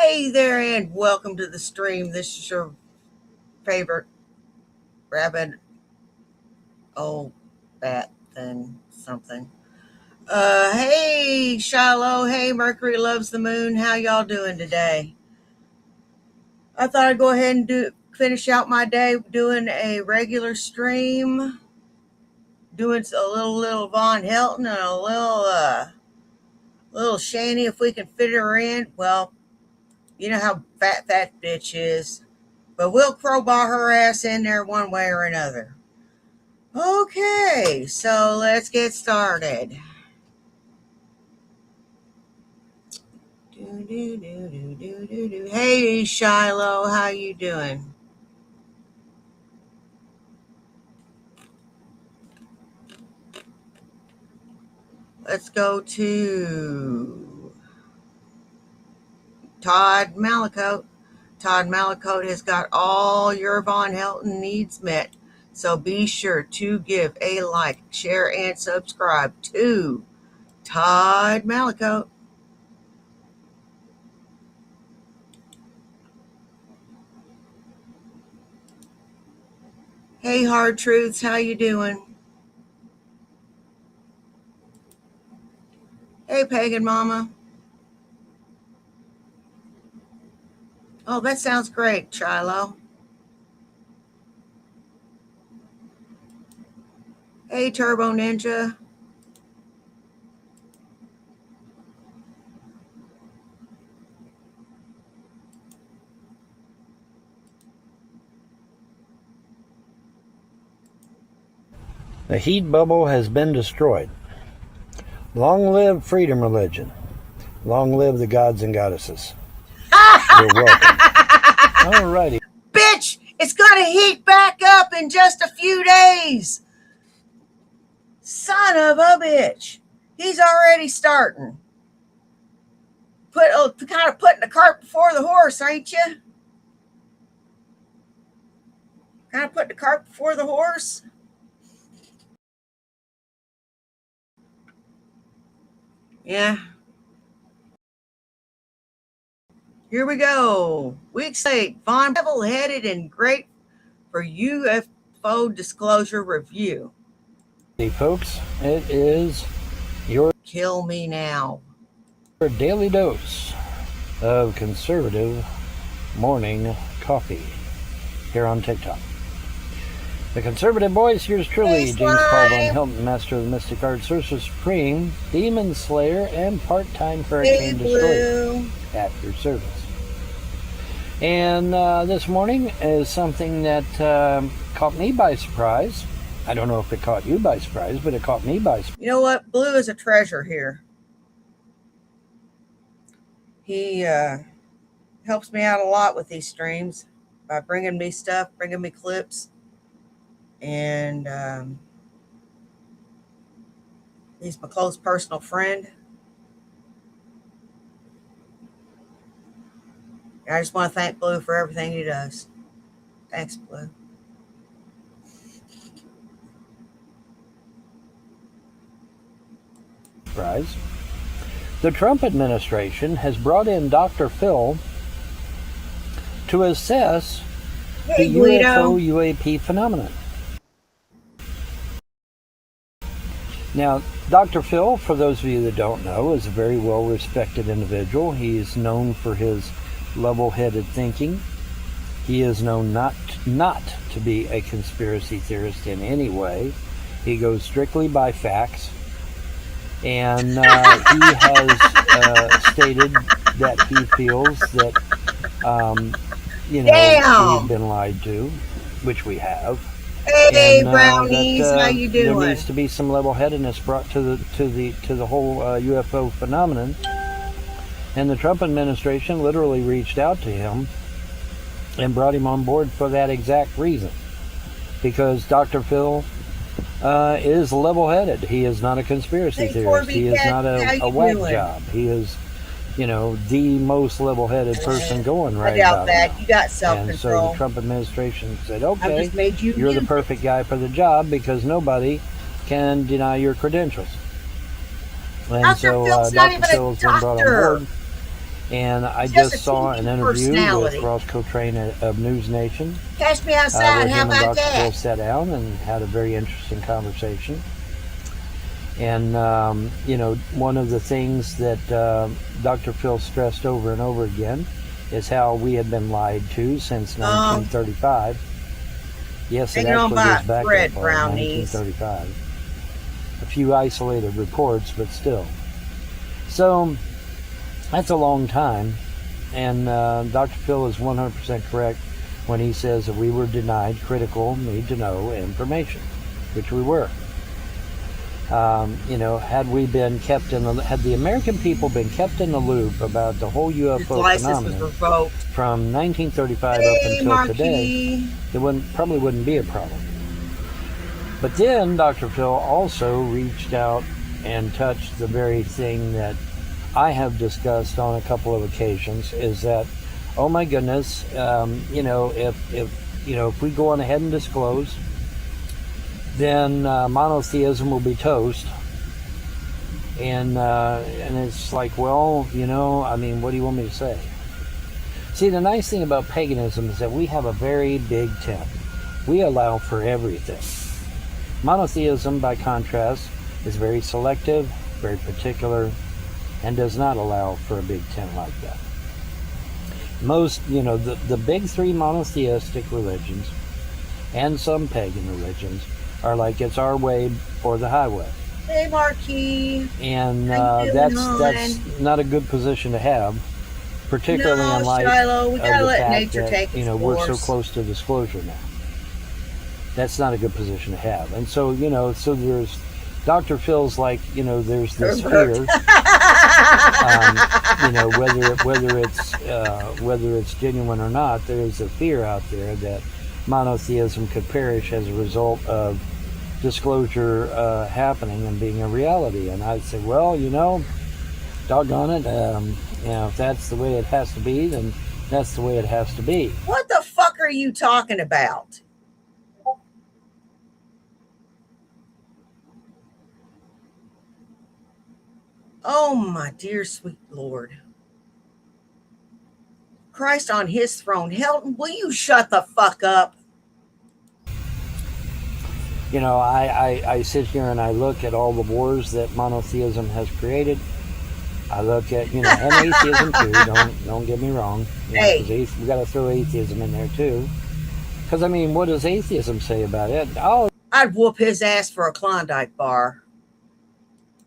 Hey there, and welcome to the stream. This is your favorite rabbit, old bat thing, something. Hey Shiloh, hey Mercury loves the moon. How y'all doing today? I thought I'd go ahead and finish out my day doing a regular stream, doing a little Vonhelton and a little shanny if we can fit her in. Well, you know how fat that bitch is. But we'll crowbar her ass in there one way or another. Okay, so let's get started. Hey Shiloh, how you doing? Let's go to Todd Malicote. Todd Malicote has got all your Vonhelton needs met. So be sure to give a like, share, and subscribe to Todd Malicote. Hey Hard Truths, how you doing? Hey Pagan Mama. Oh, that sounds great, Shiloh. Hey Turbo Ninja. The heat bubble has been destroyed. Long live freedom religion. Long live the gods and goddesses. You're welcome. Alrighty. Bitch, it's going to heat back up in just a few days. Son of a bitch. He's already starting. Kind of putting the cart before the horse, ain't you? Kind of putting the cart before the horse. Yeah. Here we go. Week 8. Von level-headed and great for UFO disclosure review. Hey folks, it is your Kill me now. Daily dose of conservative morning coffee here on TikTok. The conservative voice, yours truly, Hey, James Paul Slime. Vonhelton, master of the mystic arts, sorcerer supreme, demon slayer, and part-time hurricane Hey, destroyer Blue. at your service. And this morning is something that caught me by surprise. I don't know if it caught you by surprise, but it caught me by surprise. You know what? Blue is a treasure here. He helps me out a lot with these streams by bringing me stuff, bringing me clips. And he's my close personal friend. I just want to thank Blue for everything he does. Thanks, Blue. Surprise. The Trump administration has brought in Dr. Phil to assess Hey, the UFO UAP phenomenon. Now, Dr. Phil, for those of you that don't know, is a very well-respected individual. He is known for his level-headed thinking. He is known not to be a conspiracy theorist in any way. He goes strictly by facts. And he has stated that he feels that, we've been lied to, which we have. Hey, and, brownies, how you doing? There needs to be some level-headedness brought to the whole UFO phenomenon. And the Trump administration literally reached out to him and brought him on board for that exact reason, because Dr. Phil is level-headed. He is not a conspiracy theorist. He is not a whack job. He is, the most level-headed person going right now. I doubt that. You got self-control. And so the Trump administration said, okay, you're the music. perfect guy for the job because nobody can deny your credentials. And Dr. so Phil's Dr. not even Phil's a been brought on doctor. board. And I It's just a just saw TV an interview with personality. Ross Coltrane of News Nation, Catch me where outside. How him and about Dr. Phil that? sat down and had a very interesting conversation. And, one of the things that Dr. Phil stressed over and over again is how we have been lied to since 1935. Yes, it Hanging on actually by goes back that thread, far, brown knees. 1935. A few isolated reports, but still. So that's a long time, and Dr. Phil is 100% correct when he says that we were denied critical, need-to-know information, which we were. Had we been kept had the American people been kept in the loop about the whole UFO phenomenon from 1935 up until today, it probably wouldn't be a problem. But then Dr. Phil also reached out and touched the very thing that I have discussed on a couple of occasions, is that, oh my goodness, if we go on ahead and disclose, then monotheism will be toast. And it's like, well, what do you want me to say? See, the nice thing about paganism is that we have a very big tent. We allow for everything. Monotheism, by contrast, is very selective, very particular, and does not allow for a big tent like that. Most, the big three monotheistic religions and some pagan religions are like, it's our way or the highway. Hey, Marquis. And that's not a good position to have, particularly in light Shiloh, we gotta of the let fact nature that take its we're so course. close to disclosure now. That's not a good position to have. And so, so there's Dr. Phil's like, there's this fear, whether it's genuine or not, there's a fear out there that monotheism could perish as a result of disclosure happening and being a reality. And I'd say, well, doggone it, if that's the way it has to be, then that's the way it has to be. What the fuck are you talking about? Oh, my dear sweet Lord. Christ on his throne. Helton, will you shut the fuck up? I sit here and I look at all the wars that monotheism has created. I look at, and atheism too. Don't get me wrong. We got to throw atheism in there too. Because, what does atheism say about it? Oh, I'd whoop his ass for a Klondike bar.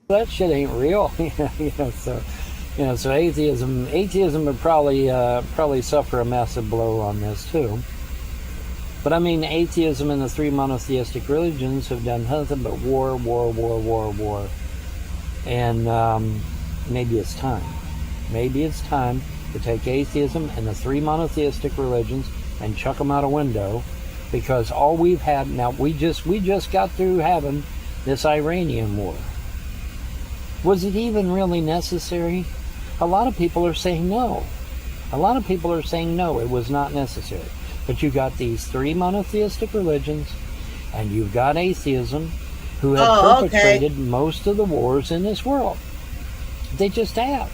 That shit ain't real. So atheism would probably suffer a massive blow on this too. But atheism and the three monotheistic religions have done nothing but war. And maybe it's time. Maybe it's time to take atheism and the three monotheistic religions and chuck them out a window, because all we've had now, we just got through having this Iranian war. Was it even really necessary? A lot of people are saying no. It was not necessary. But you got these three monotheistic religions, and you've got atheism, who have perpetrated most of the wars in this world. They just have.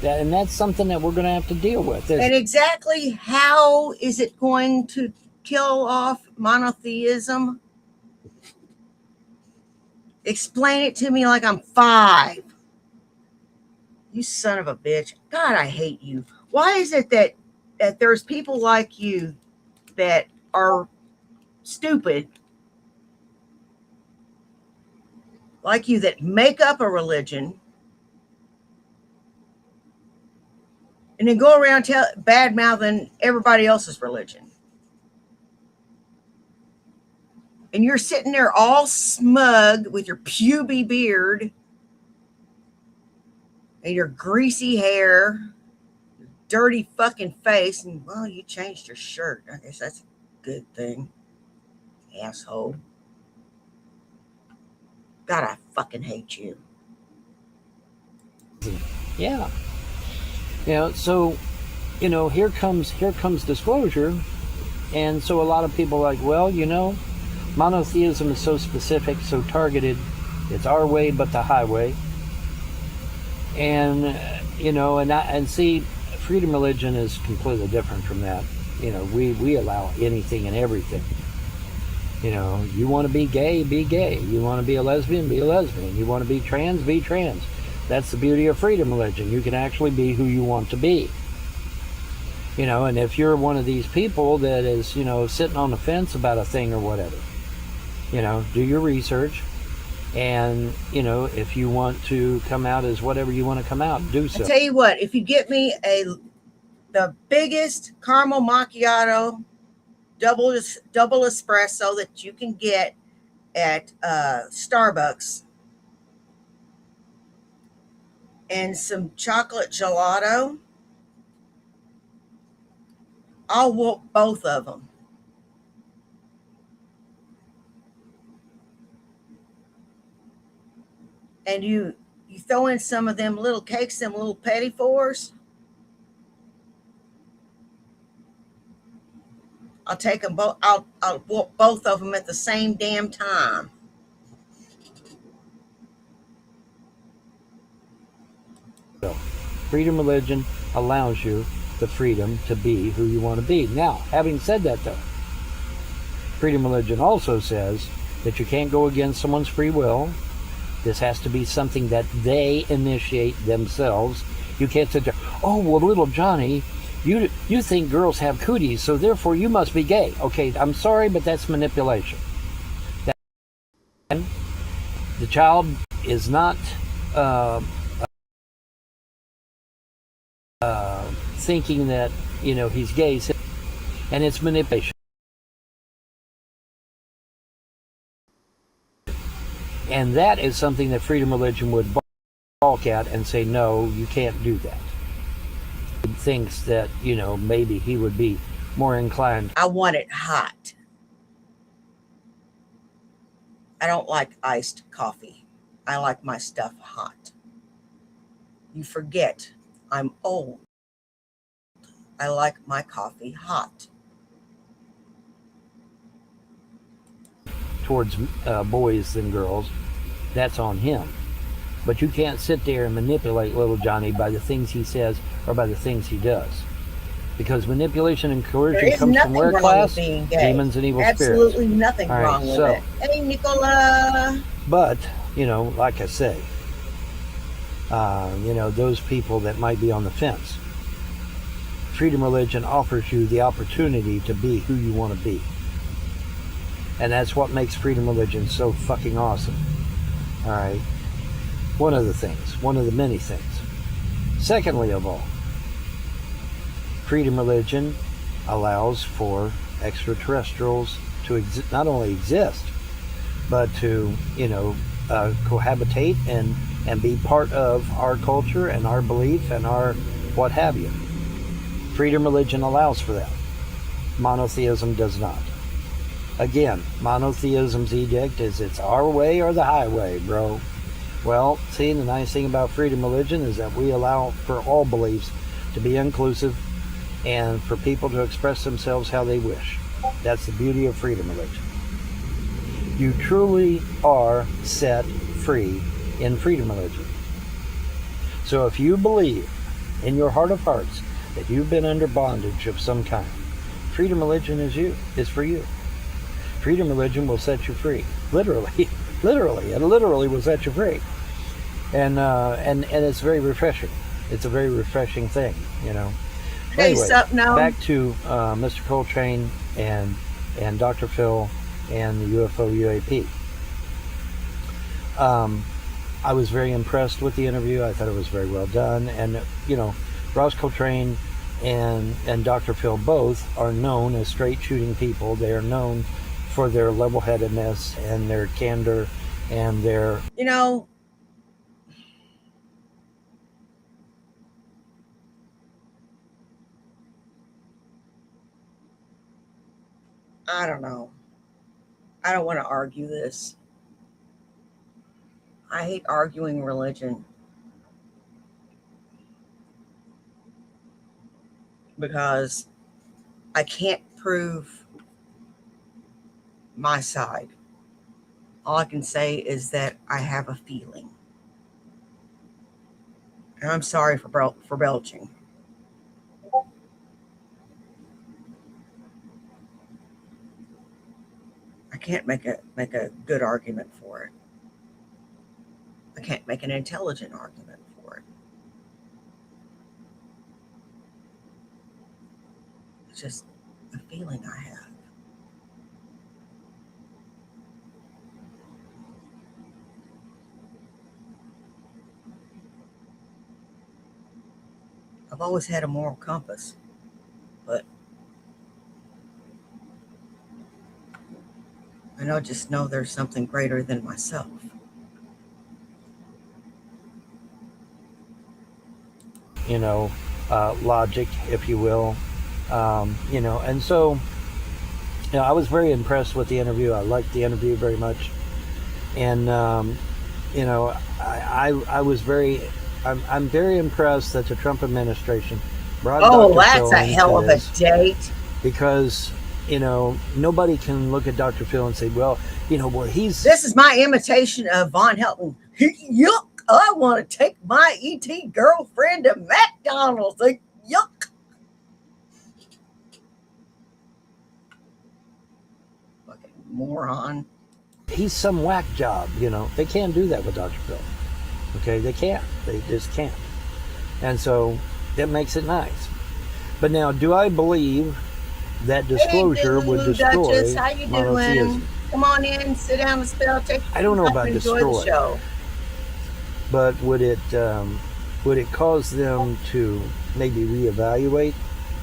And that's something that we're going to have to deal with. And exactly how is it going to kill off monotheism? Explain it to me like I'm 5. You son of a bitch. God, I hate you. Why is it that there's people like you that are stupid, like you, that make up a religion and then go around bad-mouthing everybody else's religion? And you're sitting there all smug with your puby beard and your greasy hair, your dirty fucking face, and, well, you changed your shirt. I guess that's a good thing, asshole. God, I fucking hate you. Yeah. So, here comes disclosure. And so a lot of people are like, well, monotheism is so specific, so targeted. It's our way but the highway. And and see, freedom religion is completely different from that. We allow anything and everything. You want to be gay, be gay. You want to be a lesbian, be a lesbian. You want to be trans, be trans. That's the beauty of freedom religion. You can actually be who you want to be. And if you're one of these people that is, sitting on the fence about a thing or whatever, do your research. And, if you want to come out as whatever you want to come out, do so. I tell you what, if you get me the biggest caramel macchiato double espresso that you can get at Starbucks, and some chocolate gelato, I'll whoop both of them. And you throw in some of them little cakes, them little petit fours. I'll take them both. I'll whoop both of them at the same damn time. So, freedom religion allows you the freedom to be who you want to be. Now, having said that, though, freedom religion also says that you can't go against someone's free will. This has to be something that they initiate themselves. You can't sit there, oh, well, little Johnny, you think girls have cooties, so therefore you must be gay. Okay, I'm sorry, but that's manipulation. The child is not thinking that, he's gay, and it's manipulation. And that is something that freedom religion would balk at and say, no, you can't do that. He thinks that, maybe he would be more inclined. I want it hot. I don't like iced coffee. I like my stuff hot. You forget, I'm old. I like my coffee hot. Towards boys than girls, that's on him. But you can't sit there and manipulate little Johnny by the things he says or by the things he does. Because manipulation and coercion comes from where class? Demons and evil spirits. Absolutely nothing wrong with it. Hey, Nicola. But, like I say, those people that might be on the fence, freedom religion offers you the opportunity to be who you want to be. And that's what makes freedom religion so fucking awesome. All right? One of the many things. Secondly of all, freedom religion allows for extraterrestrials to not only exist, but to, cohabitate and be part of our culture and our belief and our what have you. Freedom religion allows for that. Monotheism does not. Again, monotheism's edict is it's our way or the highway, bro. Well, see, the nice thing about freedom religion is that we allow for all beliefs to be inclusive and for people to express themselves how they wish. That's the beauty of freedom religion. You truly are set free in freedom religion. So if you believe in your heart of hearts that you've been under bondage of some kind, freedom religion is for you. Freedom religion will set you free. Literally, it literally will set you free. And it's very refreshing. It's a very refreshing thing, Anyway, back to Mr. Coltrane and Dr. Phil and the UFO UAP. I was very impressed with the interview. I thought it was very well done. And, Ross Coltrane and Dr. Phil both are known as straight shooting people. They are known for their level-headedness and their candor and their... I don't know. I don't want to argue this. I hate arguing religion. Because I can't prove my side. All I can say is that I have a feeling. And I'm sorry for belching. I can't make a good argument for it. I can't make an intelligent argument for it. It's just a feeling I have. I've always had a moral compass, but just know there's something greater than myself. Logic, if you will. And so, I was very impressed with the interview. I liked the interview very much. And, I was I'm very impressed that the Trump administration brought Oh, Dr. that's Phil a hell into of a this date. because, nobody can look at Dr. Phil and say, well, he's. This is my imitation of Vonhelton. Yuck! I want to take my ET girlfriend to McDonald's. Like, yuck! Fucking moron. He's some whack job, They can't do that with Dr. Phil. Okay, they can't. They just can't. And so that makes it nice. But now, do I believe that disclosure would destroy Duchess, how you monotheism? doing? Come on in, sit down and spell check. I don't know about Enjoy destroy, the show. but would it cause them to maybe reevaluate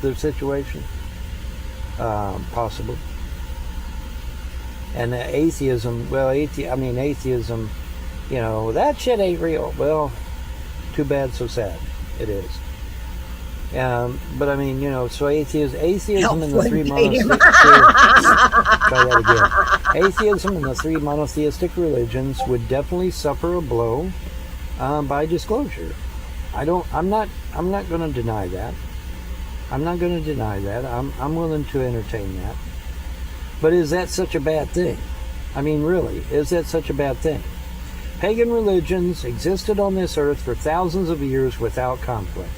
their situation? Possibly. And atheism, atheism, that shit ain't real. Well, too bad, so sad. It is. But so atheism in the three monotheistic. Try that again. Atheism in the three monotheistic religions would definitely suffer a blow by disclosure. I'm not going to deny that. I'm not going to deny that. I'm willing to entertain that. But is that such a bad thing? Really, is that such a bad thing? Pagan religions existed on this earth for thousands of years without conflict.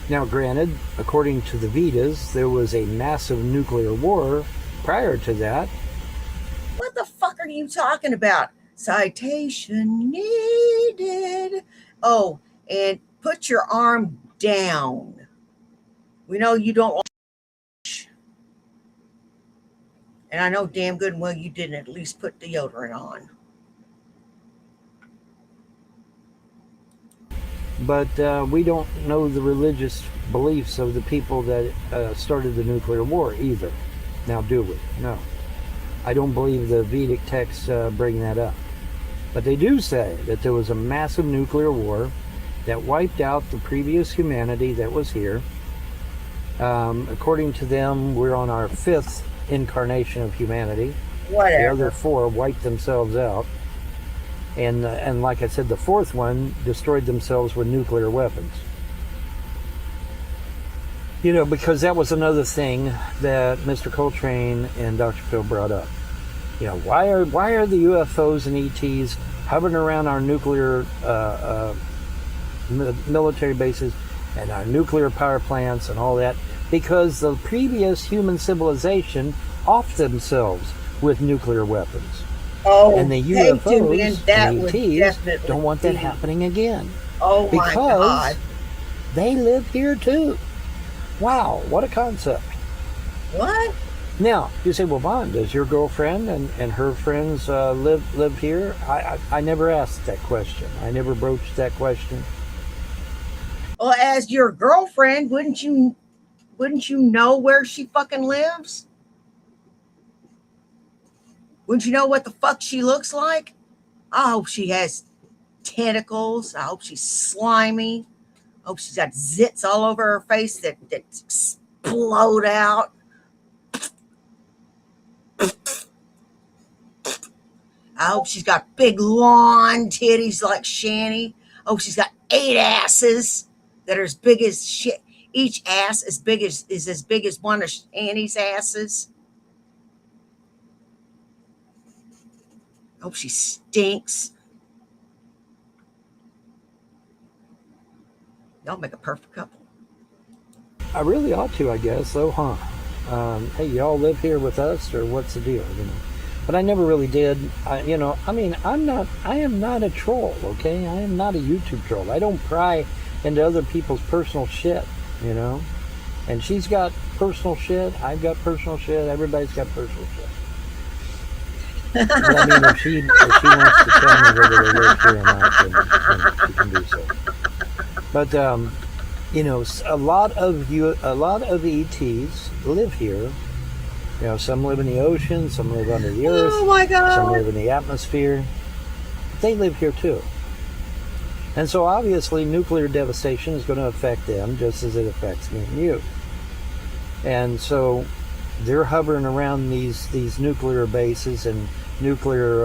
Now, granted, according to the Vedas, there was a massive nuclear war prior to that. What the fuck are you talking about? Citation needed. Oh, and put your arm down. We know you don't like. And I know damn good and well you didn't at least put deodorant on. But we don't know the religious beliefs of the people that started the nuclear war either. Now, do we? No. I don't believe the Vedic texts bring that up. But they do say that there was a massive nuclear war that wiped out the previous humanity that was here. According to them, we're on our 5th incarnation of humanity. Whatever. The other 4 wiped themselves out. And like I said, the 4th one destroyed themselves with nuclear weapons. Because that was another thing that Mr. Coltrane and Dr. Phil brought up. Why are the UFOs and ETs hovering around our nuclear military bases and our nuclear power plants and all that? Because the previous human civilization offed themselves with nuclear weapons. Oh, and the UFOs and ETs don't want that happening again. Oh, my God. Because they live here too. Wow, what a concept. What? Now, you say, well, Vaughn, does your girlfriend and her friends live here? I never asked that question. I never broached that question. Well, as your girlfriend, wouldn't you know where she fucking lives? Wouldn't you know what the fuck she looks like? I hope she has tentacles. I hope she's slimy. I hope she's got zits all over her face that explode out. I hope she's got big long titties like Shanny. I hope she's got 8 asses that are as big as shit. Each ass is as big as one of Shanny's asses. I hope she stinks. Y'all make a perfect couple. I really ought to, I guess, though, huh? Hey, y'all live here with us, or what's the deal, you know? But I never really did. I am not a troll, okay? I am not a YouTube troll. I don't pry into other people's personal shit, you know? And she's got personal shit. I've got personal shit. Everybody's got personal shit. But I mean, if she wants to tell me whether they live here or not, then she can do so. But you know, a lot of ETs live here. You know, some live in the ocean, some live under the earth, Oh my God. some live in the atmosphere. They live here too. And so obviously nuclear devastation is going to affect them just as it affects me and you. And so they're hovering around these nuclear bases and nuclear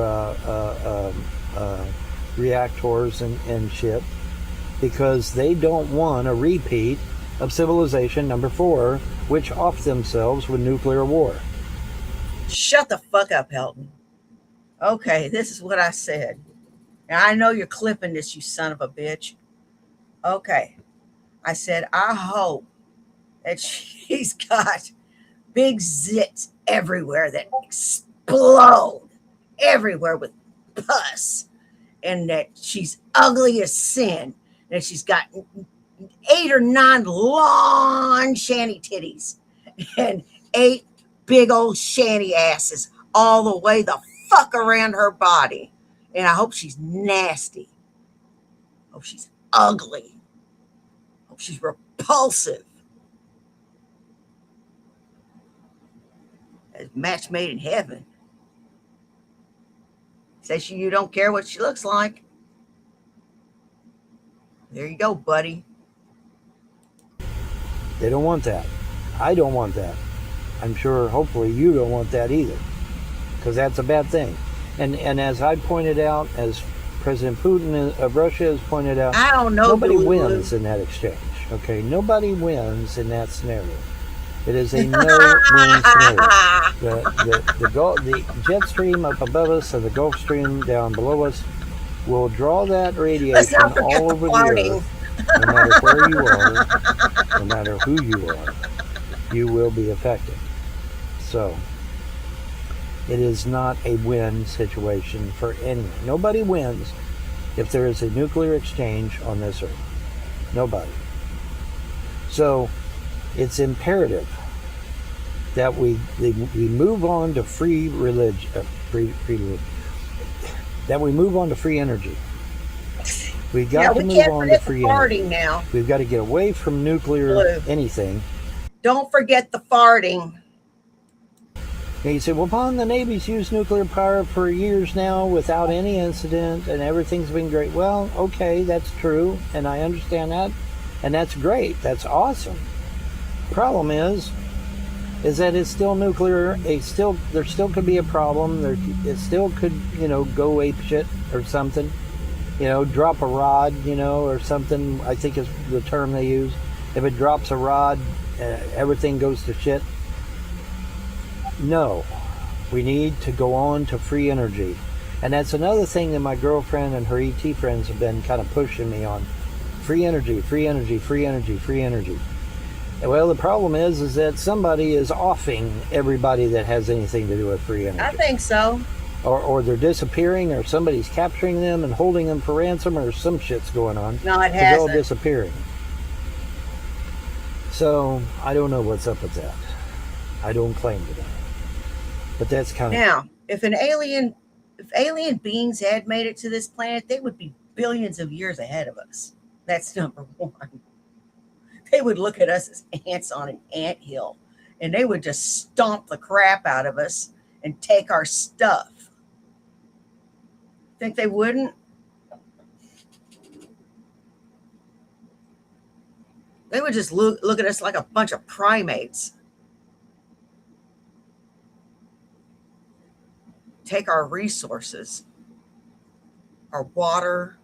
reactors and shit because they don't want a repeat of civilization number 4, which off themselves with nuclear war. Shut the fuck up, Helton. Okay, this is what I said. Now, I know you're clipping this, you son of a bitch. Okay. I said, I hope that she's got big zits everywhere that explode everywhere with pus, and that she's ugly as sin, that she's got 8 or 9 long shanny titties and 8 big old shanty asses all the way the fuck around her body. And I hope she's nasty. Hope she's ugly. Hope she's repulsive. A match made in heaven. Says you don't care what she looks like. There you go, buddy. They don't want that. I don't want that. I'm sure, hopefully, you don't want that either, because that's a bad thing. And as I pointed out, as President Putin of Russia has pointed out, I don't know. Nobody wins in that exchange. Okay, nobody wins in that scenario. It is a no-win scenario. The jet stream up above us and the Gulf Stream down below us will draw that radiation all over the earth. No matter where you are, no matter who you are, you will be affected. So, it is not a win situation for anyone. Nobody wins if there is a nuclear exchange on this earth. Nobody. So, it's imperative that we move on to free religion, that we move on to free energy. We've got to move on to free energy. Now. We've got to get away from nuclear anything. Don't forget the farting. And you say, well, Pon, the Navy's used nuclear power for years now without any incident and everything's been great. Well, okay, that's true, and I understand that, and that's great. That's awesome. Problem is that it's still nuclear. There still could be a problem. It still could, go ape shit or something. Drop a rod, or something, I think is the term they use. If it drops a rod, everything goes to shit. No, we need to go on to free energy. And that's another thing that my girlfriend and her ET friends have been kind of pushing me on. Free energy, free energy, free energy, free energy. Well, the problem is that somebody is offing everybody that has anything to do with free energy. I think so. Or they're disappearing, or somebody's capturing them and holding them for ransom, or some shit's going on. No, it hasn't. They're all disappearing. So, I don't know what's up with that. I don't claim to that. But that's kind of... Now, if alien beings had made it to this planet, they would be billions of years ahead of us. That's number one. They would look at us as ants on an anthill, and they would just stomp the crap out of us and take our stuff. Think they wouldn't? They would just look at us like a bunch of primates. Take our resources, our water,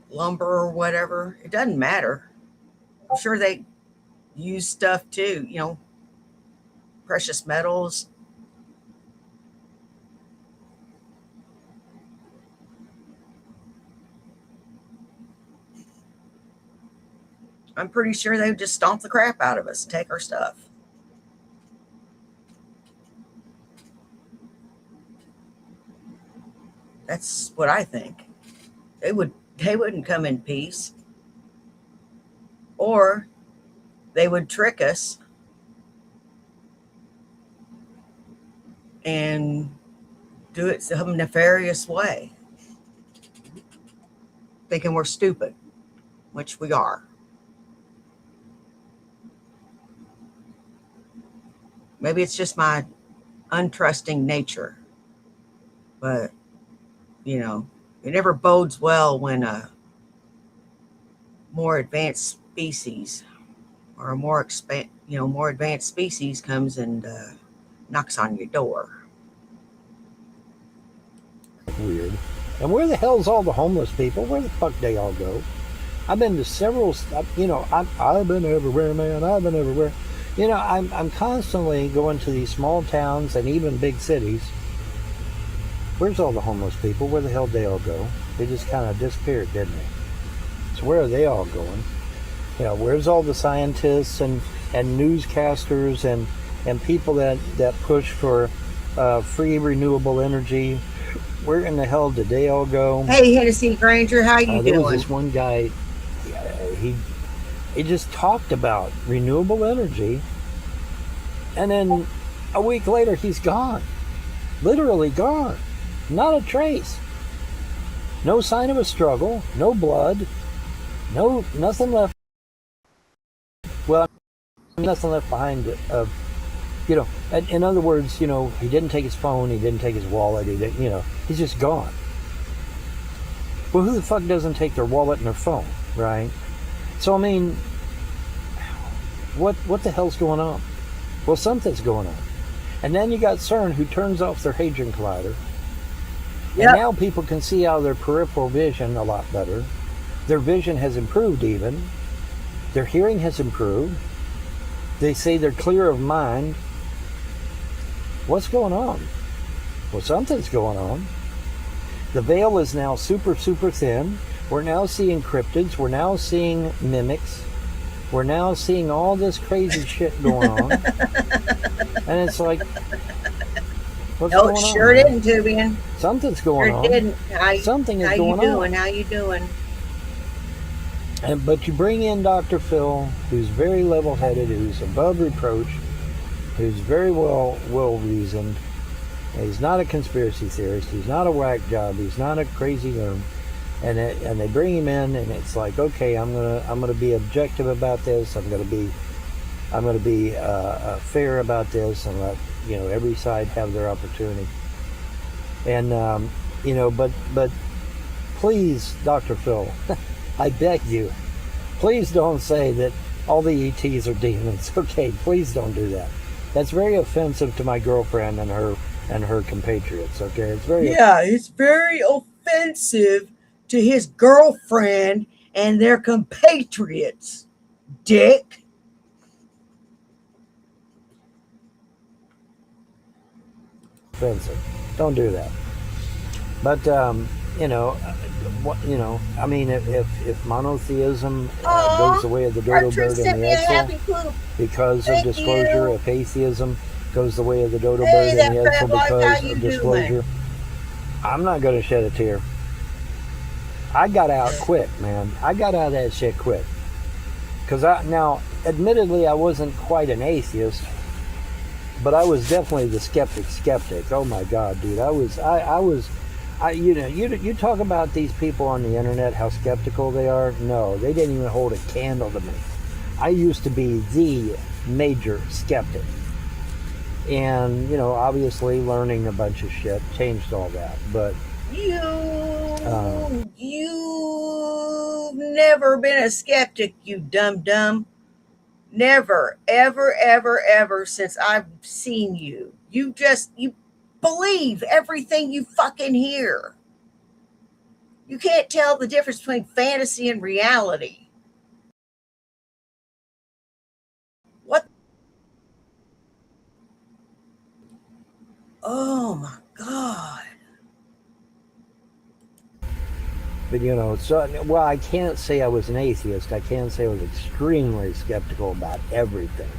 lumber or whatever. It doesn't matter. I'm sure they use stuff too, precious metals. I'm pretty sure they would just stomp the crap out of us and take our stuff. That's what I think. They wouldn't come in peace. Or they would trick us and do it some nefarious way, thinking we're stupid, which we are. Maybe it's just my untrusting nature, but it never bodes well when a more advanced species or a more advanced species comes and knocks on your door. Weird. And where the hell's all the homeless people? Where the fuck they all go? I've been to several, I've been everywhere, man. I've been everywhere. I'm constantly going to these small towns and even big cities. Where's all the homeless people? Where the hell did they all go? They just kind of disappeared, didn't they? So where are they all going? Where's all the scientists and newscasters and people that push for free renewable energy? Where in the hell did they all go? Hey, Hennessy Granger, how you doing? There was this one guy, he just talked about renewable energy, and then a week later he's gone. Literally gone. Not a trace. No sign of a struggle, no blood, nothing left. Well, nothing left behind of, in other words, he didn't take his phone, he didn't take his wallet, he's just gone. Well, who the fuck doesn't take their wallet and their phone, right? So, I mean, what the hell's going on? Well, something's going on. And then you got CERN, who turns off their Hadron Collider. Yep. And now people can see out of their peripheral vision a lot better. Their vision has improved even. Their hearing has improved. They say they're clear of mind. What's going on? Well, something's going on. The veil is now super, super thin. We're now seeing cryptids. We're now seeing mimics. We're now seeing all this crazy shit going on. And it's like, what's going on? Sure didn't, Tubian. Something's going on. Didn't. Something is going on. How you doing? But you bring in Dr. Phil, who's very level-headed, who's above reproach, who's very well reasoned. He's not a conspiracy theorist. He's not a whack job. He's not a crazy loon. And they bring him in, and it's like, okay, I'm gonna be objective about this. I'm gonna be fair about this, and let every side have their opportunity. And but please, Dr. Phil, I beg you, please don't say that all the ETs are demons. Okay, please don't do that. That's very offensive to my girlfriend and her compatriots. Okay, it's very offensive to his girlfriend and their compatriots, dick. Offensive. Don't do that. But I mean, if monotheism goes the way of the dodo bird and the Edsel because of disclosure, if atheism goes the way of the dodo bird and the Edsel because of disclosure, I'm not going to shed a tear. I got out quick, man. I got out of that shit quick. Because now, admittedly, I wasn't quite an atheist, but I was definitely the skeptic. Oh my God, dude. You talk about these people on the internet, how skeptical they are. No, they didn't even hold a candle to me. I used to be the major skeptic. And, obviously learning a bunch of shit changed all that. But you've never been a skeptic, you dumb. Never, ever since I've seen you. You believe everything you fucking hear. You can't tell the difference between fantasy and reality. What? Oh my God. But so well, I can't say I was an atheist. I can say I was extremely skeptical about everything.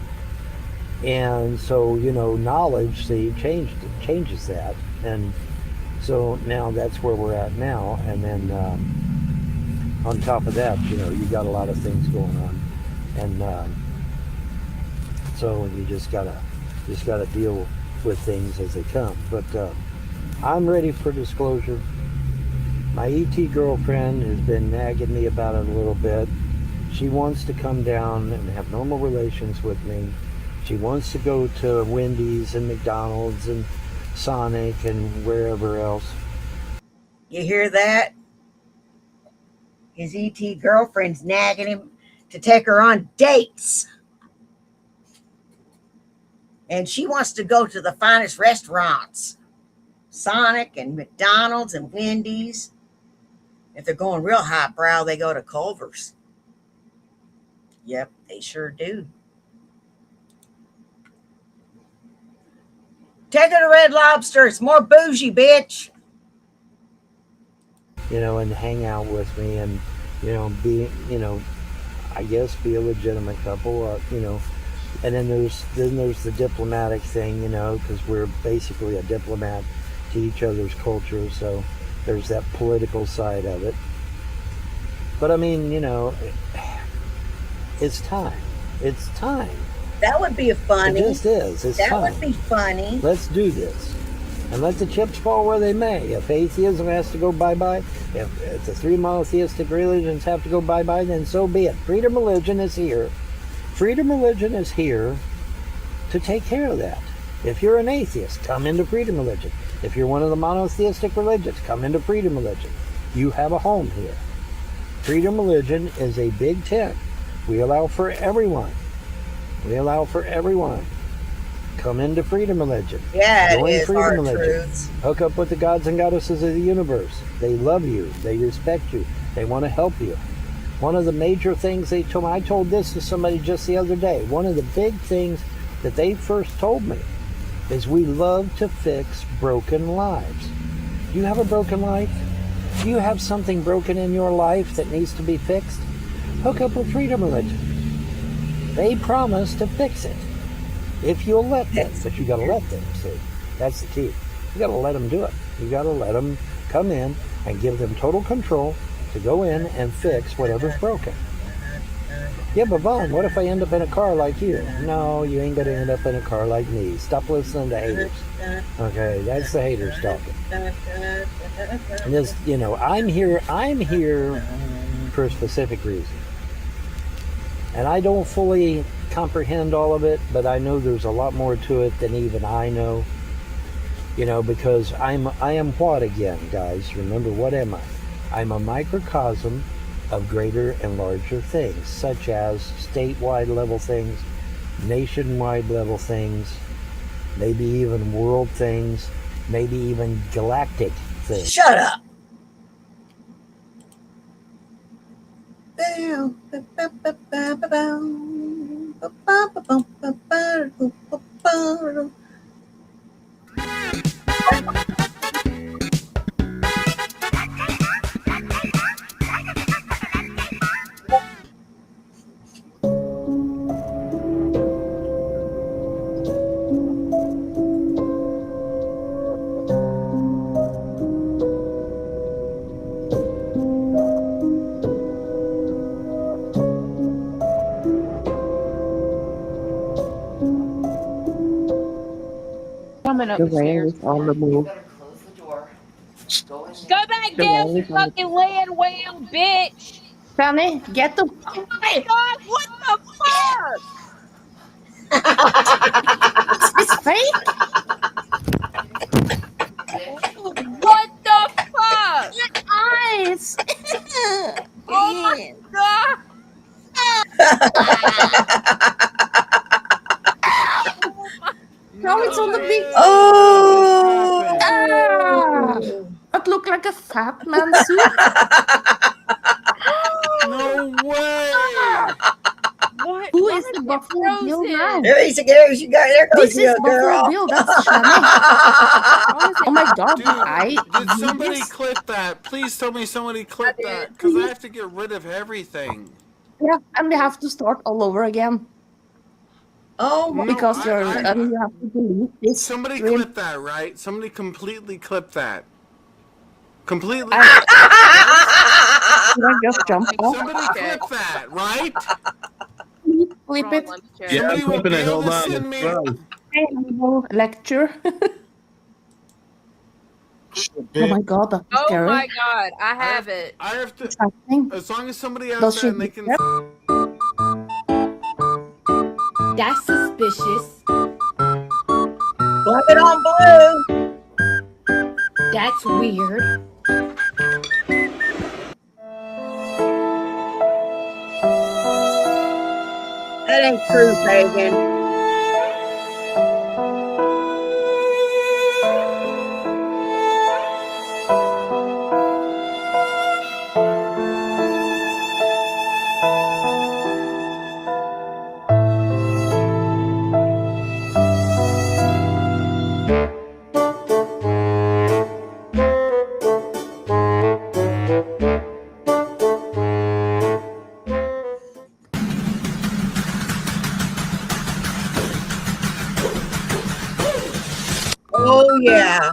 And so knowledge, see, changes that, and so now that's where we're at now. And then on top of that, you got a lot of things going on, and so you just gotta deal with things as they come. But I'm ready for disclosure. My ET girlfriend has been nagging me about it a little bit. She wants to come down and have normal relations with me. She wants to go to Wendy's and McDonald's and Sonic and wherever else. You hear that? His ET girlfriend's nagging him to take her on dates. And she wants to go to the finest restaurants. Sonic and McDonald's and Wendy's. If they're going real highbrow, they go to Culver's. Yep, they sure do. Take her to Red Lobster. It's more bougie, bitch. And hang out with me and, be, I guess be a legitimate couple, and then there's the diplomatic thing, because we're basically a diplomat to each other's culture, so there's that political side of it. But I mean, it's time. It's time. That would be funny. It just is. It's that time. Would be funny. Let's do this. And let the chips fall where they may. If atheism has to go bye-bye, if the three monotheistic religions have to go bye-bye, then so be it. Freedom Religion is here. Freedom Religion is here to take care of that. If you're an atheist, come into Freedom Religion. If you're one of the monotheistic religions, come into Freedom Religion. You have a home here. Freedom Religion is a big tent. We allow for everyone. We allow for everyone. Come into Freedom Religion. Yeah, join it is Freedom hard Religion. Truths. Hook up with the gods and goddesses of the universe. They love you. They respect you. They want to help you. One of the major things they told me, I told this to somebody just the other day, one of the big things that they first told me is we love to fix broken lives. Do you have a broken life? Do you have something broken in your life that needs to be fixed? Hook up with Freedom Religion. They promise to fix it. If you'll let them, but you got to let them, see. That's the key. You got to let them do it. You got to let them come in and give them total control to go in and fix whatever's broken. Yeah, but Vaughn, what if I end up in a car like you? No, you ain't going to end up in a car like me. Stop listening to haters. Okay, that's the haters talking. And this, I'm here for a specific reason. And I don't fully comprehend all of it, but I know there's a lot more to it than even I know. Because I am what again, guys? Remember, what am I? I'm a microcosm of greater and larger things, such as statewide level things, nationwide level things, maybe even world things, maybe even galactic things. Shut up. Joanne is on the move. Go back down, you fucking land whale, bitch! Shanny, get the. Oh my god, what the fuck? Is this fake? What the fuck? Eyes. Oh my god! No, it's on the big. Oh! Ah, it looked like a fat man suit. No way! What? Who Why is the it Buffalo Bill frozen? now? There you go, This is girl. Buffalo Bill. That's Shanny. Why is Oh my god, Dude, did somebody yes. clip that? Please tell me somebody clipped did. that, because I have to get rid of everything. Yeah, and we have to start all over again Oh my. No, because you have to delete this somebody stream. clipped that, right? Somebody completely clipped that. Completely. I Should I just jump off? Somebody clipped that, right? Please Hold flip on, it. let me check. Yeah, I'm Somebody would flipping be it. able Hold to on. send It's me. froze. I will lecture. Oh my god, that's Oh scary. my god, I have it. I have to. What's happening? As long as somebody has Does that she and they do can. that? That's suspicious. Blame it on Blue. That's weird. That ain't true, Pagan. Oh yeah.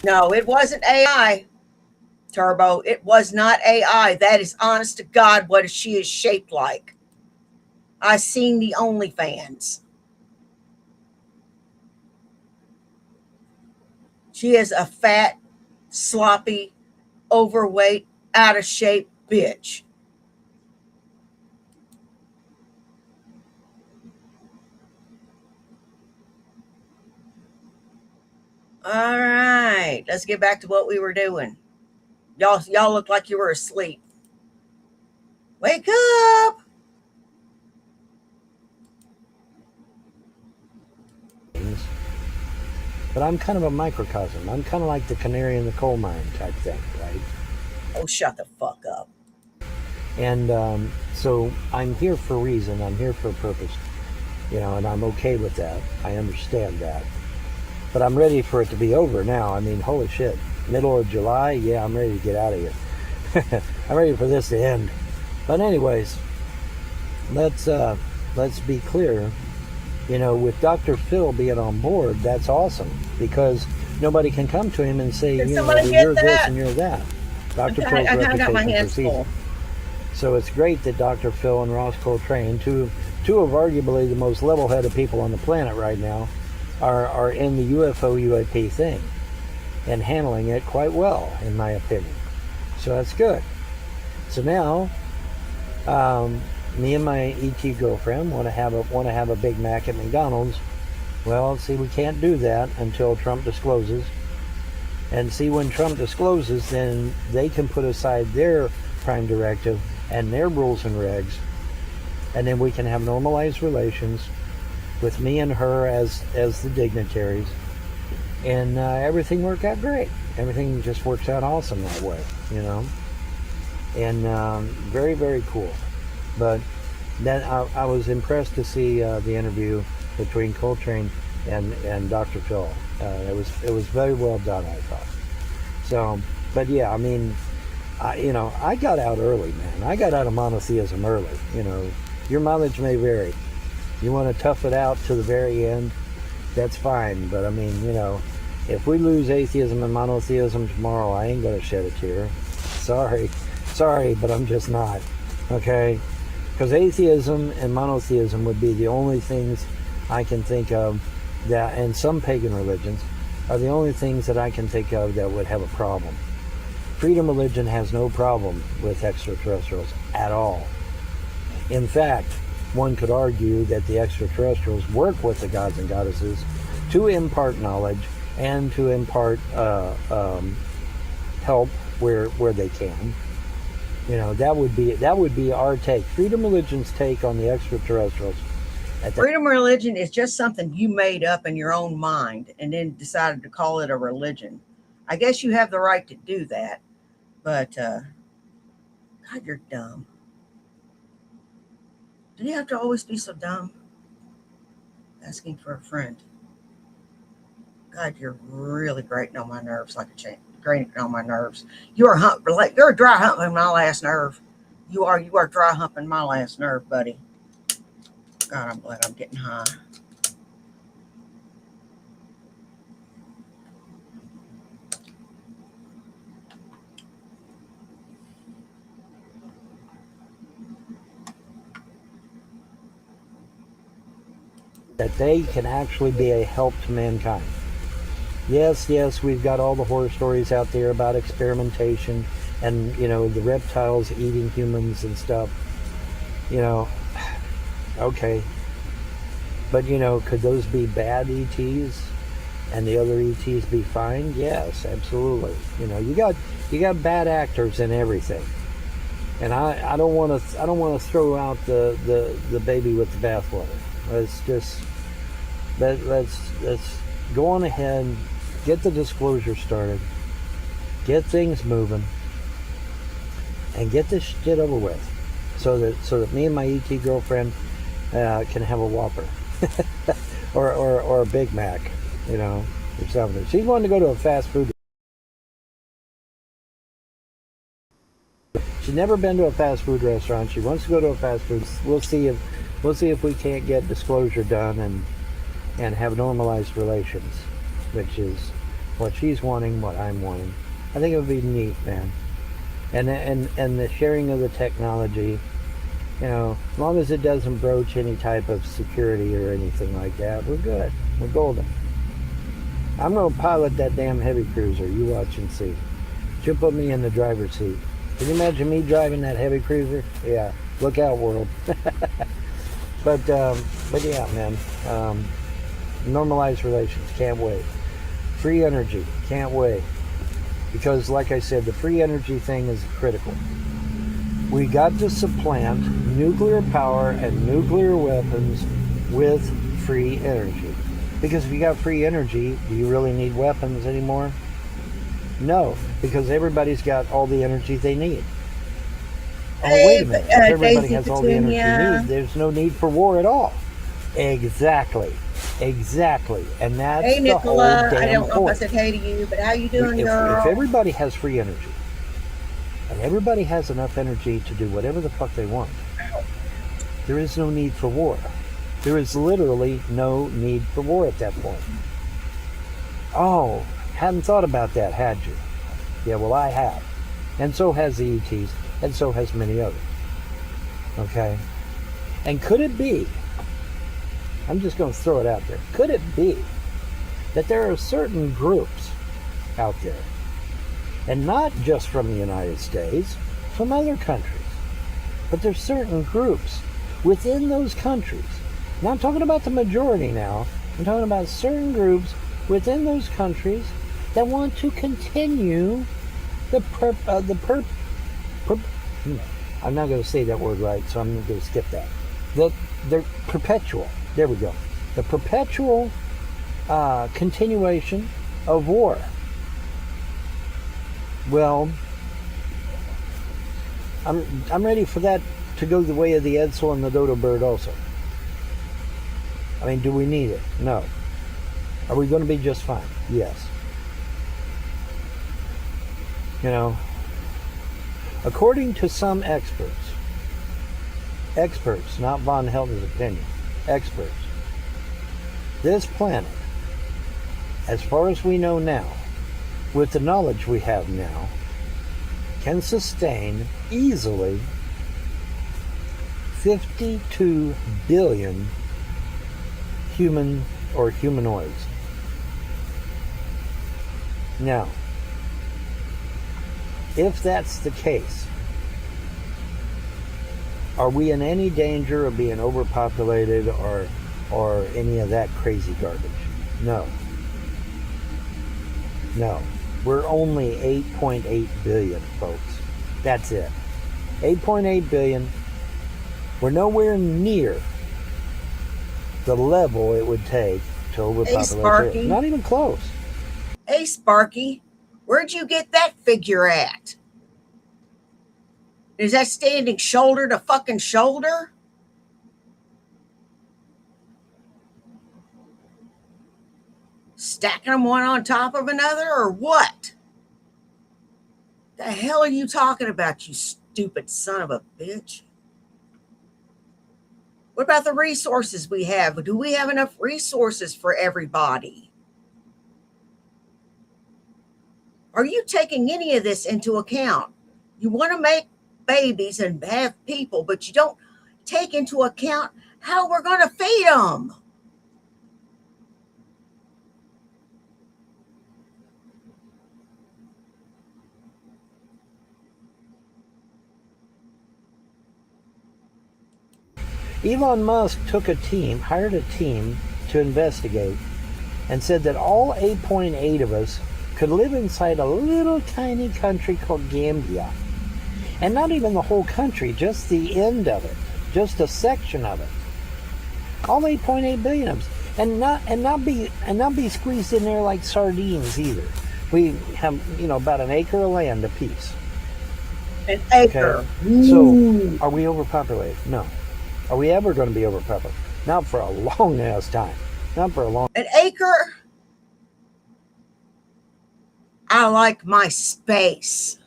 No, it wasn't AI, Turbo. It was not AI. That is honest to God what she is shaped like. I seen the OnlyFans. She is a fat, sloppy, overweight, out of shape bitch. All right, let's get back to what we were doing. Y'all look like you were asleep. Wake up. But I'm kind of a microcosm. I'm kind of like the canary in the coal mine type thing, right? Oh, shut the fuck up. And so I'm here for a reason. I'm here for a purpose, and I'm okay with that. I understand that. But I'm ready for it to be over now. I mean, holy shit. Middle of July, yeah, I'm ready to get out of here. I'm ready for this to end. But anyways, let's be clear. With Dr. Phil being on board, that's awesome because nobody can come to him and say, somebody you're get this that? and you're that. Dr. I Phil's kind of got my reputation hands precedes full. him. So it's great that Dr. Phil and Ross Coltrane, two of arguably the most level-headed people on the planet right now, are in the UFO UAP thing and handling it quite well, in my opinion. So that's good. So now, me and my ET girlfriend want to have a Big Mac at McDonald's. Well, see, we can't do that until Trump discloses. And see, when Trump discloses, then they can put aside their prime directive and their rules and regs, and then we can have normalized relations with me and her as the dignitaries, and everything worked out great. Everything just works out awesome that way, and very, very cool. But then I was impressed to see the interview between Coltrane and Dr. Phil. It was very well done, I thought. So, but yeah, I mean, I got out early, man. I got out of monotheism early. Your mileage may vary. You want to tough it out to the very end, that's fine. But I mean, if we lose atheism and monotheism tomorrow, I ain't gonna shed a tear. Sorry, but I'm just not. Okay? Because atheism and monotheism would be the only things I can think of that, and some pagan religions are the only things that I can think of that would have a problem. Freedom Religion has no problem with extraterrestrials at all. In fact, one could argue that the extraterrestrials work with the gods and goddesses to impart knowledge and to impart help where they can. You know, that would be our take. Freedom Religion's take on the extraterrestrials. Freedom religion is just something you made up in your own mind and then decided to call it a religion. I guess you have the right to do that, but God, you're dumb. Do you have to always be so dumb? Asking for a friend. God, you're really grating on my nerves like a chain. Grating on my nerves. You're dry humping my last nerve. You are dry humping my last nerve, buddy. God, I'm glad I'm getting high. That they can actually be a help to mankind. Yes, we've got all the horror stories out there about experimentation and, you know, the reptiles eating humans and stuff. You know, okay. But, you know, could those be bad ETs and the other ETs be fine? Yes, absolutely. You know, you got bad actors in everything. And I don't want to throw out the baby with the bathwater. Let's go on ahead, get the disclosure started, get things moving, and get this shit over with, so that me and my ET girlfriend can have a Whopper or a Big Mac, you know, or something. She's wanting to go to a fast food. She's never been to a fast food restaurant. She wants to go to a fast food. We'll see if we can't get disclosure done and have normalized relations, which is what she's wanting, what I'm wanting. I think it would be neat, man. And the sharing of the technology, you know, as long as it doesn't broach any type of security or anything like that, we're good. We're golden. I'm gonna pilot that damn heavy cruiser. You watch and see. She'll put me in the driver's seat. Can you imagine me driving that heavy cruiser? Yeah. Look out, world. But yeah, man. Normalized relations, can't wait. Free energy, can't wait. Because like I said, the free energy thing is critical. We got to supplant nuclear power and nuclear weapons with free energy. Because if you got free energy, do you really need weapons anymore? No, because everybody's got all the energy they need. Oh, wait a minute. If everybody has all the energy they need, there's no need for war at all. Exactly. And that's hey, the whole Nicola, damn I don't know point. if I said hey to you, but how you doing, girl? If everybody has free energy, and everybody has enough energy to do whatever the fuck they want, there is no need for war. There is literally no need for war at that point. Oh, hadn't thought about that, had you? Yeah, well, I have. And so has the ETs, and so has many others. Okay? And could it be, I'm just going to throw it out there, could it be that there are certain groups out there, and not just from the United States, from other countries, but there's certain groups within those countries. Now I'm talking about the majority now. I'm talking about certain groups within those countries that want to continue I'm not going to say that word right, so I'm going to skip that. The perpetual, there we go. The perpetual continuation of war. Well, I'm ready for that to go the way of the Edsel and the dodo bird also. I mean, do we need it? No. Are we going to be just fine? Yes. You know, according to some experts, not Vonhelton's opinion, experts, this planet, as far as we know now, with the knowledge we have now, can sustain easily 52 billion human or humanoids. Now, if that's the case, are we in any danger of being overpopulated or any of that crazy garbage? No. No. We're only 8.8 billion, folks. That's it. 8.8 billion. We're nowhere near the level it would take to overpopulate. Sparky. Not even close. Hey, Sparky, where'd you get that figure at? Is that standing shoulder to fucking shoulder? Stacking them one on top of another or what? The hell are you talking about, you stupid son of a bitch? What about the resources we have? Do we have enough resources for everybody? Are you taking any of this into account? You want to make babies and have people, but you don't take into account how we're going to feed them. Elon Musk hired a team to investigate, and said that all 8.8 of us could live inside a little tiny country called Gambia. And not even the whole country, just the end of it, just a section of it. All 8.8 billion of us. And not be squeezed in there like sardines either. We have, about an acre of land apiece. An acre. Okay? So, are we overpopulated? No. Are we ever going to be overpopulated? Not for a long ass time. Not for a long. An acre? I like my space.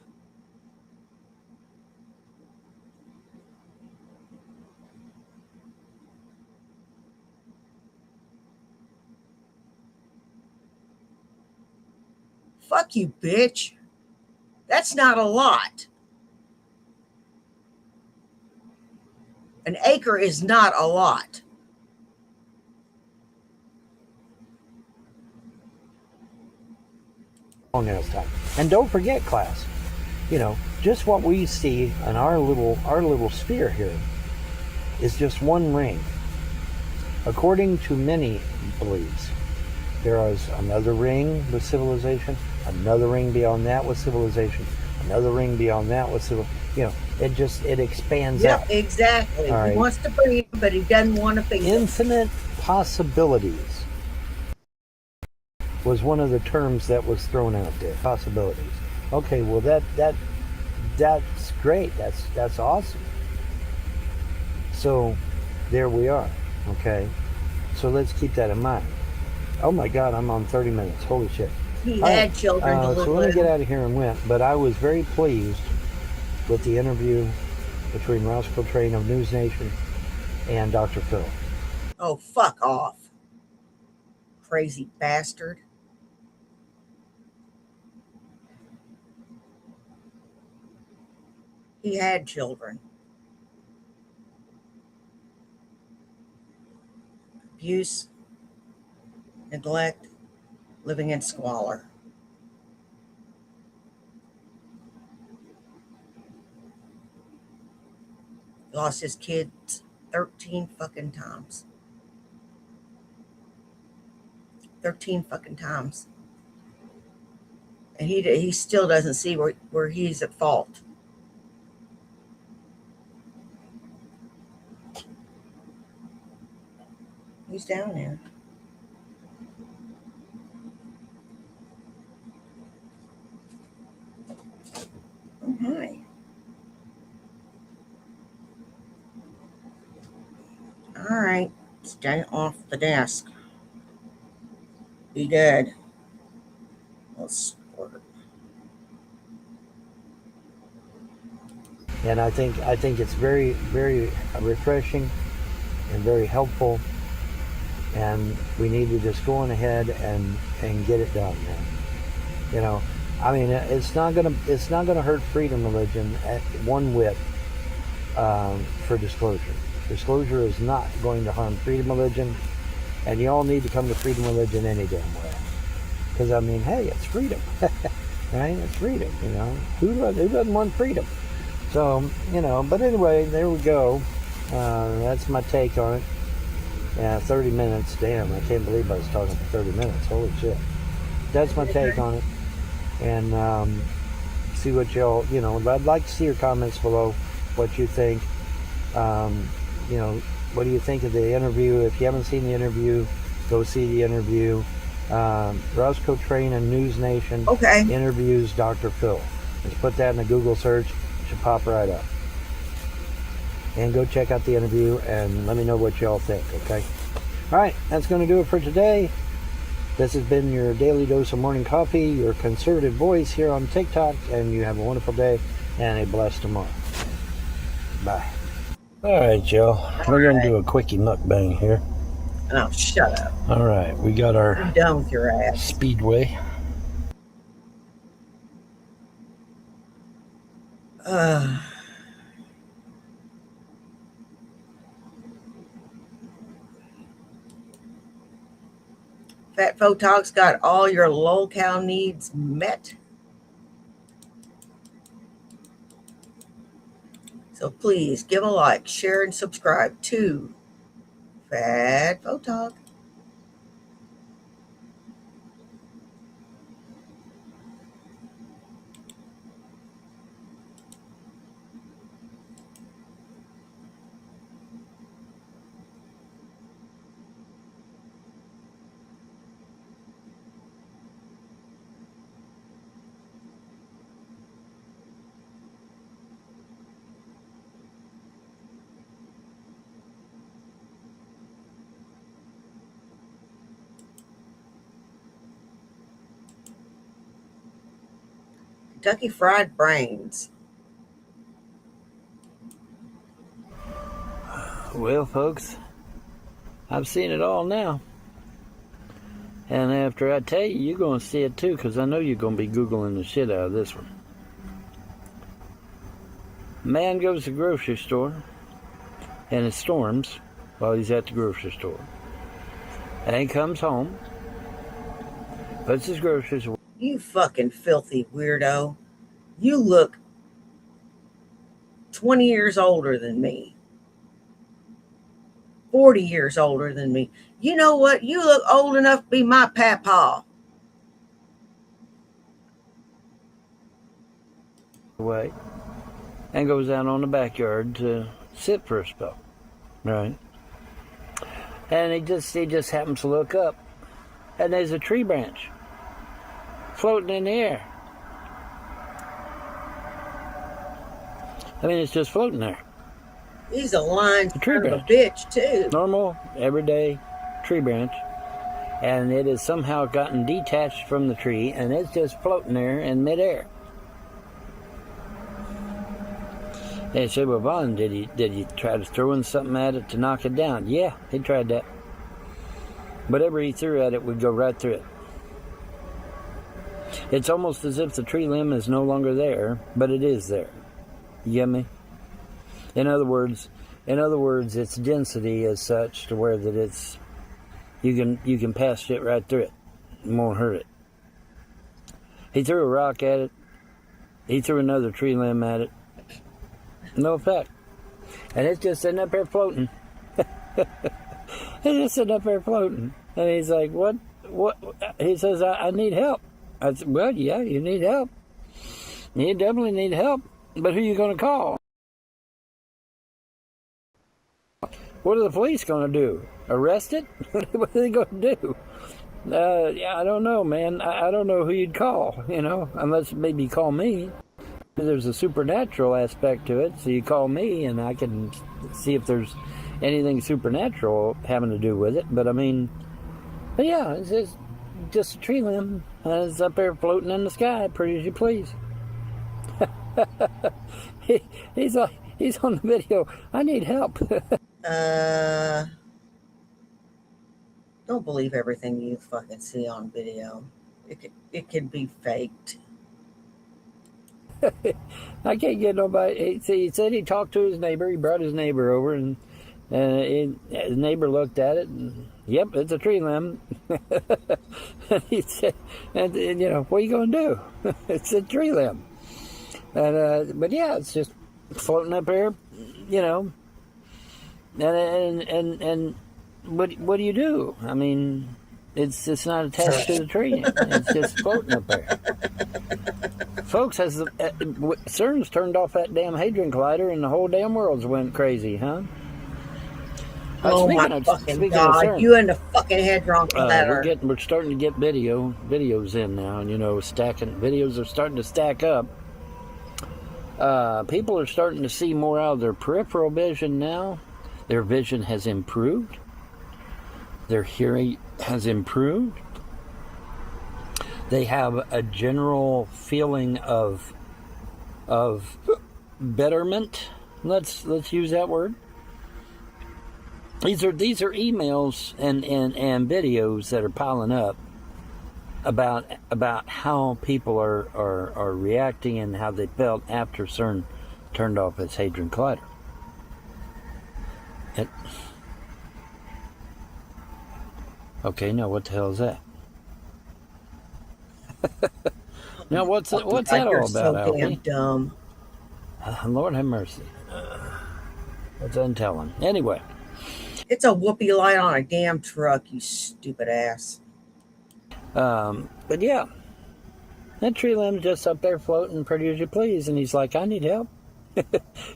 Fuck you, bitch. That's not a lot. An acre is not a lot. Long ass time. And don't forget, class, just what we see in our little sphere here is just one ring. According to many beliefs, there is another ring with civilization, another ring beyond that with civilization, another ring beyond that with civilization. It expands out. Yep, exactly. All right. He wants to breed, but he doesn't want to feed them. Infinite possibilities was one of the terms that was thrown out there. Possibilities. Okay, well that's great. That's awesome. So there we are. Okay. So let's keep that in mind. Oh my God, I'm on 30 minutes. Holy shit. He had children to live so let me with. get out of here and went. But I was very pleased with the interview between Ross Coltrane of News Nation and Dr. Phil. Oh, fuck off. Crazy bastard. He had children. Abuse, neglect, living in squalor. Lost his kids 13 fucking times. 13 fucking times. And he still doesn't see where he's at fault. He's down there. Oh, hi. All right. Stay off the desk. Be good. Let's squirt. And I think it's very, very refreshing and very helpful. And we need to just go on ahead and get it done, man. It's not gonna hurt freedom religion at one whit for disclosure. Disclosure is not going to harm freedom religion, and you all need to come to freedom religion any damn way. Because hey, it's freedom. right? It's freedom, you know. Who doesn't want freedom? So, you know, but anyway, there we go. That's my take on it. Yeah, 30 minutes. Damn, I can't believe I was talking for 30 minutes. Holy shit. That's my take on it. And see what y'all, you know, I'd like to see your comments below, what you think. You know, what do you think of the interview? If you haven't seen the interview, go see the interview. Roscoe Train and News Nation interviews Dr. Phil. Just put that in a Google search. It should pop right up. And go check out the interview and let me know what y'all think, okay? All right, that's going to do it for today. This has been your daily dose of morning coffee, your conservative voice here on TikTok, and you have a wonderful day and a blessed tomorrow. Bye. All right, y'all. We're going to do a quickie mukbang here. Oh, shut up. All right, we got our I'm done with your ass. Speedway. Fat Photog's got all your lolcow needs met. So please give a like, share, and subscribe to Fat Photog. Kentucky Fried Brains. Well, folks, I've seen it all now. And after I tell you, you're going to see it too, because I know you're going to be Googling the shit out of this one. Man goes to the grocery store, and it storms while he's at the grocery store. And he comes home, puts his groceries away. You fucking filthy weirdo. You look 20 years older than me. 40 years older than me. You know what? You look old enough to be my papa. Away, and goes out on the backyard to sit for a spell. Right? And he just happens to look up, and there's a tree branch floating in the air. I mean, it's just floating there. He's a lying son of a bitch, too. Normal, everyday tree branch. And it has somehow gotten detached from the tree, and it's just floating there in midair. They said, well, Vaughn, did he try to throw something at it to knock it down? Yeah, he tried that. Whatever he threw at it would go right through it. It's almost as if the tree limb is no longer there, but it is there. You get me? In other words, its density is such to where that it's you can pass shit right through it. It won't hurt it. He threw a rock at it. He threw another tree limb at it. No effect. And it's just sitting up there floating. It's just sitting up there floating. And he's like, what? He says, I need help. I said, well, yeah, you need help. You definitely need help. But who are you going to call? What are the police going to do? Arrest it? What are they going to do? Yeah, I don't know, man. I don't know who you'd call, you know, unless maybe call me. There's a supernatural aspect to it, so you call me and I can see if there's anything supernatural having to do with it. But I mean, but yeah, it's just a tree limb. It's up there floating in the sky, pretty as you please. He's on the video. I need help. Don't believe everything you fucking see on video. It could be faked. I can't get nobody. He said he talked to his neighbor. He brought his neighbor over, and The neighbor looked at it, and yep, it's a tree limb. And he said, and what are you going to do? It's a tree limb. But yeah, it's just floating up here, And what do you do? I mean, it's not attached to the tree. It's just floating up there. Folks, has CERN's turned off that damn Hadron Collider, and the whole damn world's went crazy, huh? Oh my fucking God! You and the fucking Hadron Collider. We're starting to get videos in now, and videos are starting to stack up. People are starting to see more out of their peripheral vision now. Their vision has improved. Their hearing has improved. They have a general feeling of betterment. Let's use that word. These are emails and videos that are piling up about how people are reacting and how they felt after CERN turned off its Hadron Collider. Okay, now what the hell is that? Now what's that all about, so damn dumb. Lord have mercy. What's untelling? Anyway. It's a whoopee light on a damn truck, you stupid ass. But yeah, that tree limb's just up there floating pretty as you please, and he's like, I need help.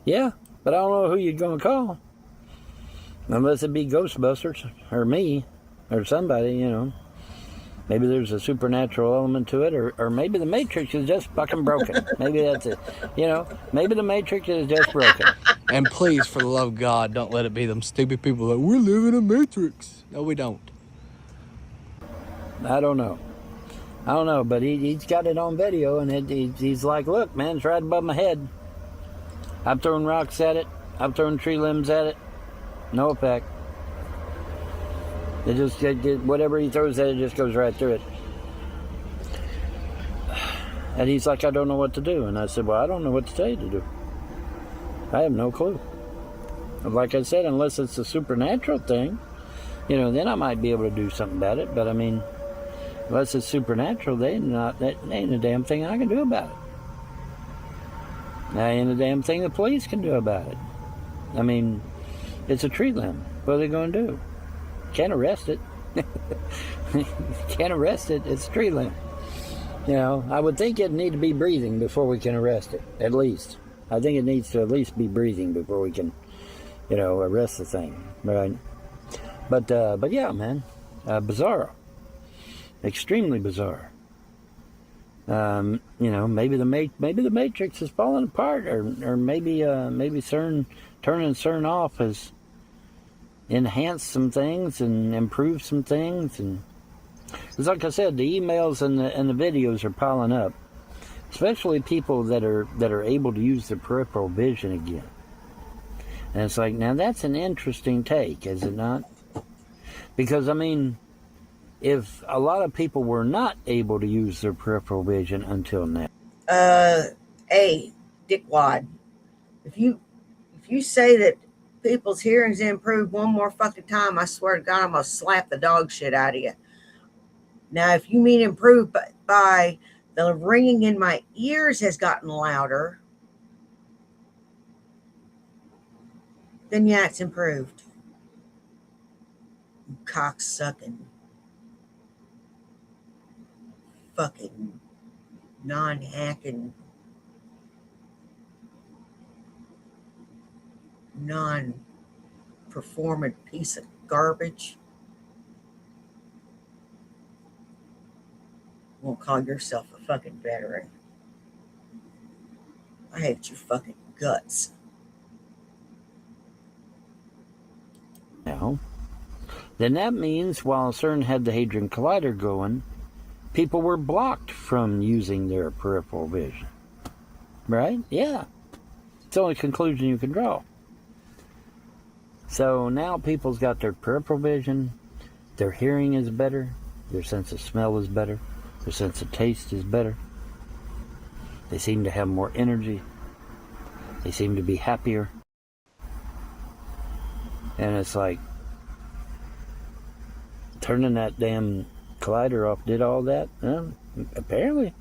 Yeah, but I don't know who you're going to call. Unless it be Ghostbusters, or me, or somebody, Maybe there's a supernatural element to it, or maybe the Matrix is just fucking broken. Maybe that's it. Maybe the Matrix is just broken. And please, for the love of God, don't let it be them stupid people that we're living in a Matrix. No, we don't. I don't know, but he's got it on video, and he's like, look, man, it's right above my head. I've thrown rocks at it. I've thrown tree limbs at it. No effect. Whatever he throws at it just goes right through it. And he's like, I don't know what to do. And I said, well, I don't know what to tell you to do. I have no clue. Like I said, unless it's a supernatural thing, then I might be able to do something about it. But I mean, unless it's supernatural, that ain't a damn thing I can do about it. That ain't a damn thing the police can do about it. I mean, it's a tree limb. What are they going to do? Can't arrest it. Can't arrest it. It's a tree limb. I would think it'd need to be breathing before we can arrest it. At least. I think it needs to at least be breathing before we can, arrest the thing. Right? But yeah, man. Bizarre. Extremely bizarre. Maybe the Matrix is falling apart, or maybe CERN turning CERN off has enhanced some things and improved some things, and it's like I said, the emails and the videos are piling up, especially people that are able to use their peripheral vision again. And it's like, now that's an interesting take, is it not? Because I mean, if a lot of people were not able to use their peripheral vision until now. Hey, dickwad, if you say that people's hearing's improved one more fucking time, I swear to God, I'm gonna slap the dog shit out of you. Now, if you mean improved by the ringing in my ears has gotten louder, then yeah, it's improved. You cocksucking, fucking, non-hacking, non-performant piece of garbage. Won't call yourself a fucking veteran. I hate your fucking guts. Now, then that means while CERN had the Hadron Collider going, people were blocked from using their peripheral vision. Right? Yeah. It's the only conclusion you can draw. So now people's got their peripheral vision, their hearing is better, their sense of smell is better, their sense of taste is better. They seem to have more energy. They seem to be happier. And it's like, turning that damn collider off did all that? Well, apparently.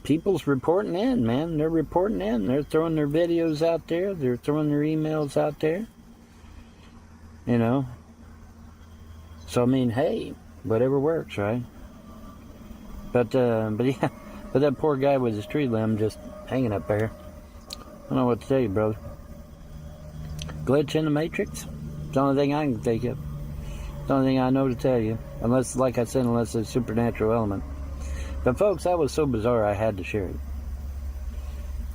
People's reporting in, man. They're reporting in. They're throwing their videos out there. They're throwing their emails out there. You know? So, I mean, hey, whatever works, right? But yeah, but that poor guy with his tree limb just hanging up there. I don't know what to tell you, brother. Glitch in the Matrix? It's the only thing I can think of. It's the only thing I know to tell you. Unless, like I said, unless it's a supernatural element. But folks, that was so bizarre I had to share it.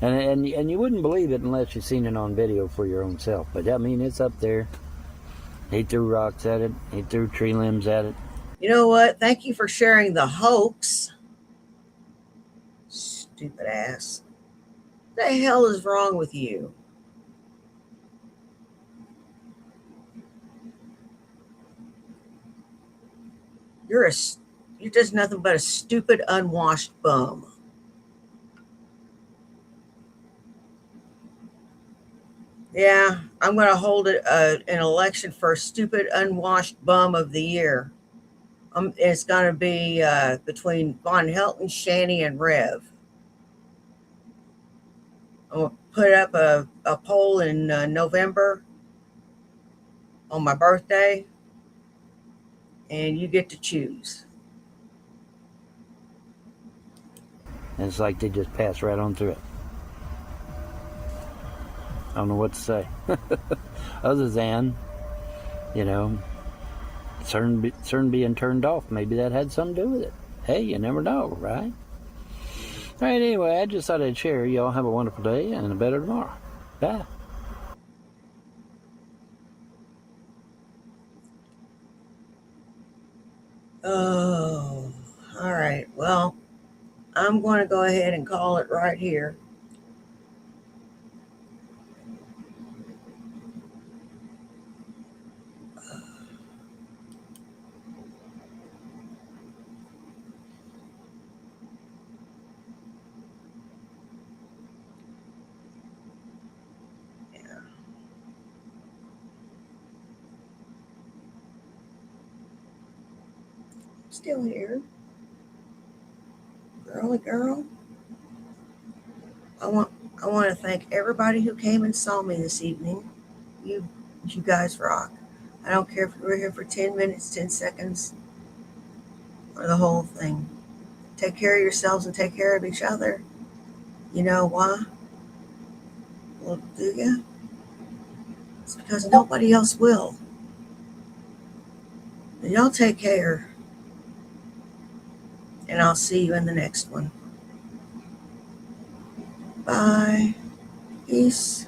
And you wouldn't believe it unless you've seen it on video for your own self. But I mean, it's up there. He threw rocks at it. He threw tree limbs at it. You know what? Thank you for sharing the hoax. Stupid ass. What the hell is wrong with you? You're just nothing but a stupid, unwashed bum. Yeah, I'm going to hold an election for stupid, unwashed bum of the year. It's going to be between Vonhelton, Shanny, and Rev. I'm going to put up a poll in November on my birthday, and you get to choose. And it's like they just passed right on through it. I don't know what to say. Other than, you know, CERN being turned off. Maybe that had something to do with it. Hey, you never know, right? All right, anyway, I just thought I'd share. Y'all have a wonderful day and a better tomorrow. Bye. Oh, all right. Well, I'm going to go ahead and call it right here. Still here. Girly girl. I want to thank everybody who came and saw me this evening. You guys rock. I don't care if you were here for 10 minutes, 10 seconds, or the whole thing. Take care of yourselves and take care of each other. You know why? Well, do you? It's because nobody else will. And y'all take care. And I'll see you in the next one. Bye. Peace.